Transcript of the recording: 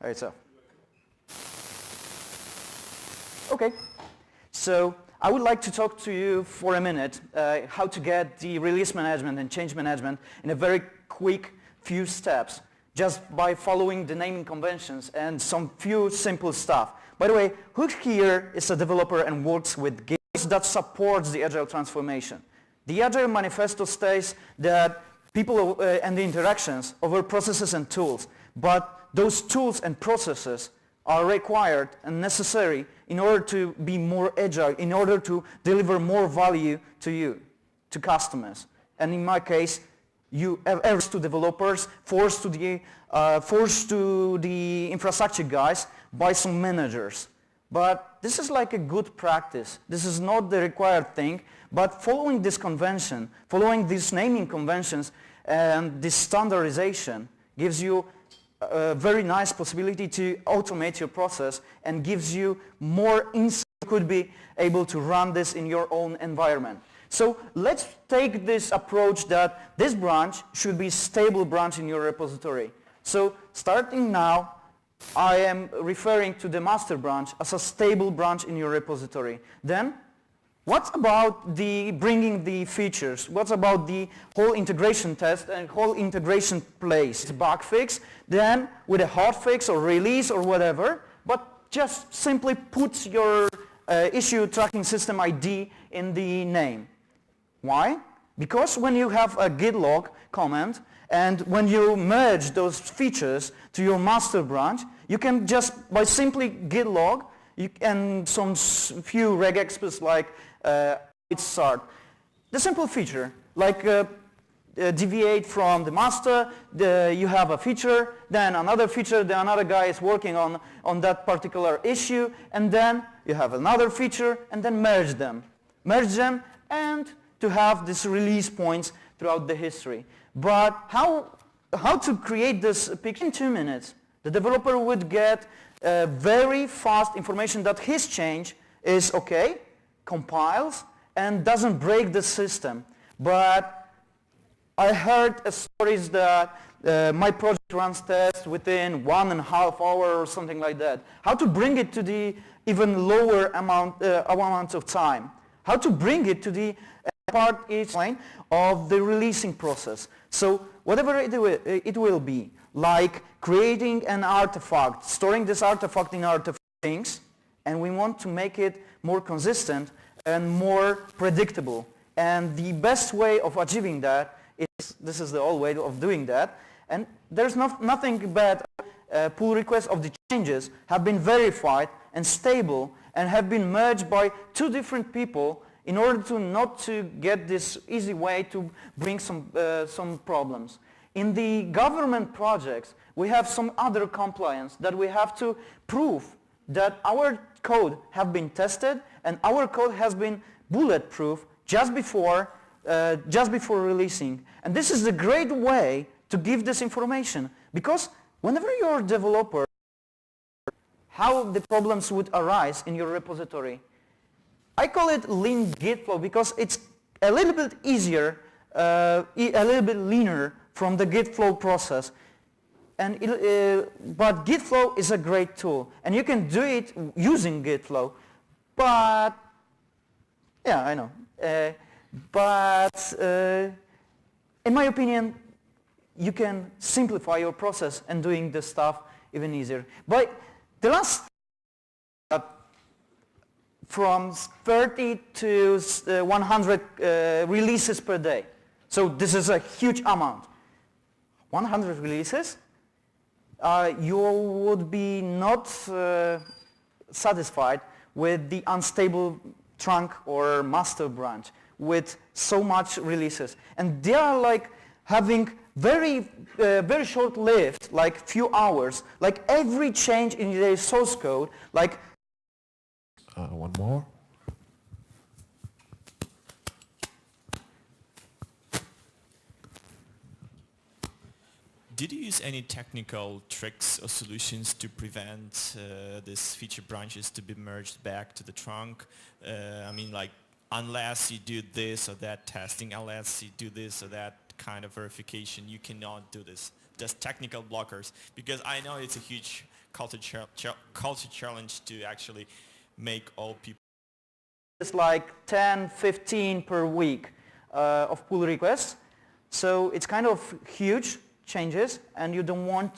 itself. Okay, so I would like to talk to you for a minute how to get the release management and change management in a very quick few steps, just by following the naming conventions and some few simple stuff. By the way, who here is a developer and works with games that supports the Agile transformation? The Agile Manifesto states that people and the interactions over processes and tools, but those tools and processes are required and necessary in order to be more agile, in order to deliver more value to you, to customers. And in my case, you have errors to developers, forced to the infrastructure guys by some managers. But this is like a good practice. This is not the required thing, but following this convention, following these naming conventions and this standardization gives you a very nice possibility to automate your process and gives you more insight. You could be able to run this in your own environment. So let's take this approach that this branch should be a stable branch in your repository. So starting now, I am referring to the master branch as a stable branch in your repository. Then, what about the bringing the features? What about the whole integration test and whole integration place? Bug fix, then with a hot fix or release or whatever, but just simply put your issue tracking system ID in the name. Why? Because when you have a git log comment and when you merge those features to your master branch, you can just, by simply git log, and some few regexes like it start. The simple feature, like deviate from the master, you have a feature, then another feature, then another guy is working on that particular issue, and then you have another feature, and then merge them. Merge them, and to have these release points throughout the history. But how to create this picture? In 2 minutes, the developer would get very fast information that his change is okay, compiles, and doesn't break the system. But I heard stories that my project runs tests within 1.5 hours or something like that. How to bring it to the even lower amount of time? How to bring it to the part each line of the releasing process. So whatever it will be, like creating an artifact, storing this artifact in artifact things, and we want to make it more consistent and more predictable. And the best way of achieving that is, this is the old way of doing that, and there's nothing bad. Pull requests of the changes have been verified and stable and have been merged by 2 different people in order to not to get this easy way to bring some problems. In the government projects, we have some other compliance that we have to prove that our code have been tested and our code has been bulletproof just before releasing. And this is a great way to give this information, because whenever you're a developer, how the problems would arise in your repository. I call it lean Git flow because it's a little bit easier, a little bit leaner from the Git flow process. And but Git flow is a great tool, and you can do it using Git flow. But yeah, I know. In my opinion, you can simplify your process and doing the stuff even easier. But the last from 30 to 100 releases per day. So this is a huge amount. 100 releases, you would be not satisfied with the unstable trunk or master branch with so much releases. And they are like having very short lived, like few hours, like every change in the source code, like one more. Did you use any technical tricks or solutions to prevent these feature branches to be merged back to the trunk? I mean, like, unless you do this or that testing, unless you do this or that kind of verification, you cannot do this. Just technical blockers. Because I know it's a huge culture challenge to actually make all people. It's like 10, 15 per week of pull requests. So it's kind of huge changes, and you don't want